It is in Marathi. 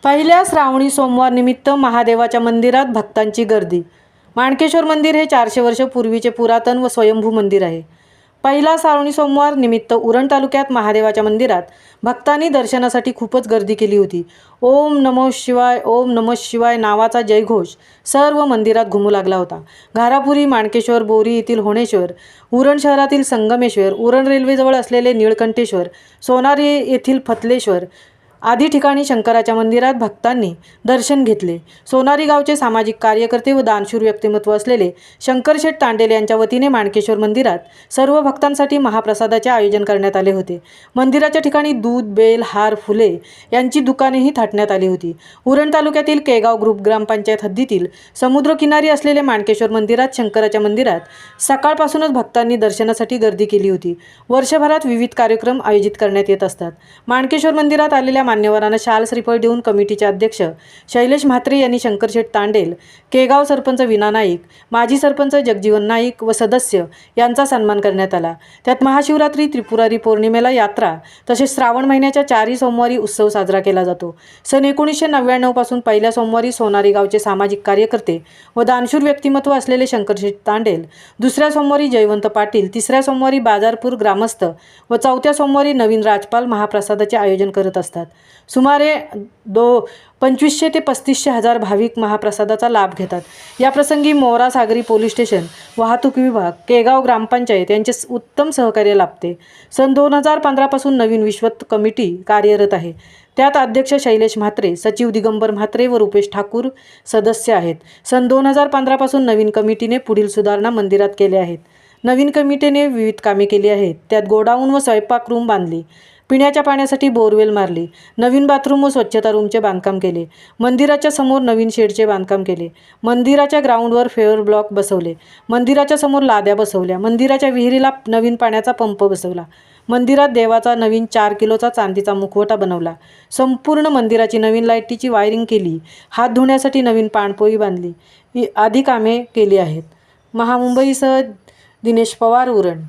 पहिल्या श्रावणी सोमवार निमित्त महादेवाच्या मंदिरात भक्तांची गर्दी। माणकेश्वर मंदिर हे 400 वर्ष पूर्वीचे पुरातन व स्वयंभू मंदिर आहे। पहिला श्रावणी सोमवार निमित्त उरण तालुक्यात महादेवाच्या मंदिरात भक्तांनी दर्शनासाठी खूपच गर्दी केली होती। ओम नमो शिवाय, ओम नमः शिवाय नावाचा जयघोष सर्व मंदिरात घुमू लागला होता। घारापुरी, माणकेश्वर, बोरी येथील होणेश्वर, उरण शहरातील संगमेश्वर, उरण रेल्वेजवळ असलेले निळकंठेश्वर, सोनारी येथील फतलेश्वर आदी ठिकाणी शंकराच्या मंदिरात भक्तांनी दर्शन घेतले। सोनारी गावचे सामाजिक कार्यकर्ते व दानशूर व्यक्तिमत्व असलेले शंकरशेठ तांडेल यांच्या वतीने माणकेश्वर मंदिरात सर्व भक्तांसाठी महाप्रसादाचे आयोजन करण्यात आले होते। मंदिराच्या ठिकाणी दूध, बेल, हार, फुले यांची दुकानेही थाटण्यात आली होती। उरण तालुक्यातील केगाव ग्रुप ग्रामपंचायत हद्दीतील समुद्रकिनारी असलेले माणकेश्वर मंदिरात शंकराच्या मंदिरात सकाळपासूनच भक्तांनी दर्शनासाठी गर्दी केली होती। वर्षभरात विविध कार्यक्रम आयोजित करण्यात येत असतात। माणकेश्वर मंदिरात आलेल्या मान्यवरांना शाल श्रीफळ देऊन कमिटीचे अध्यक्ष शैलेश म्हात्रे यांनी शंकरशेठ तांडेल, केगाव सरपंच विना नाईक, माजी सरपंच जगजीवन नाईक व सदस्य यांचा सन्मान करण्यात आला। त्यात महाशिवरात्री, त्रिपुरारी पौर्णिमेला यात्रा तसेच श्रावण महिन्याच्या 4 सोमवारी उत्सव साजरा केला जातो। सन 1999 पासून पहिल्या सोमवारी सोनारी गावचे सामाजिक कार्यकर्ते व दानशूर व्यक्तिमत्व असलेले शंकरशेठ तांडेल, दुसऱ्या सोमवारी जयवंत पाटील, तिसऱ्या सोमवारी बाजारपूर ग्रामस्थ व चौथ्या सोमवारी नवीन राजपाल महाप्रसादाचे आयोजन करत असतात। सुमारे 2500 ते 3500 हजार भाविक महाप्रसादाचा लाभ घेतात। या प्रसंगी मोरा सागरी पोलीस स्टेशन, वाहतूक विभाग, केगाव ग्रामपंचायत यांचे उत्तम सहकार्य लाभते। सन 2015 पासून नवीन विश्वस्त कमिटी कार्यरत आहे। त्यात अध्यक्ष शैलेश म्हात्रे, सचिव दिगंबर म्हात्रे व रुपेश ठाकूर सदस्य आहेत। सन 2015 पासून नवीन कमिटीने पुढील सुधारणा मंदिरात केल्या आहेत। नवीन कमिटीने विविध कामे केली आहेत। त्यात गोडाऊन व स्वयंपाक रूम बांधली, पिण्याच्या पाण्यासाठी बोरवेल मारली, नवीन बाथरूम व स्वच्छता रूमचे बांधकाम केले, मंदिराच्या समोर नवीन शेडचे बांधकाम केले, मंदिराच्या ग्राउंडवर फेवर ब्लॉक बसवले, मंदिराच्या समोर लाद्या बसवल्या, मंदिराच्या विहिरीला नवीन पाण्याचा पंप बसवला, मंदिरात देवाचा नवीन 4 किलोचा चांदीचा मुखवटा बनवला, संपूर्ण मंदिराची नवीन लाईटीची वायरिंग केली, हात धुण्यासाठी नवीन पाणपोई बांधली आदी कामे केली आहेत। महामुंबईसह दिनेश पवार, उरण।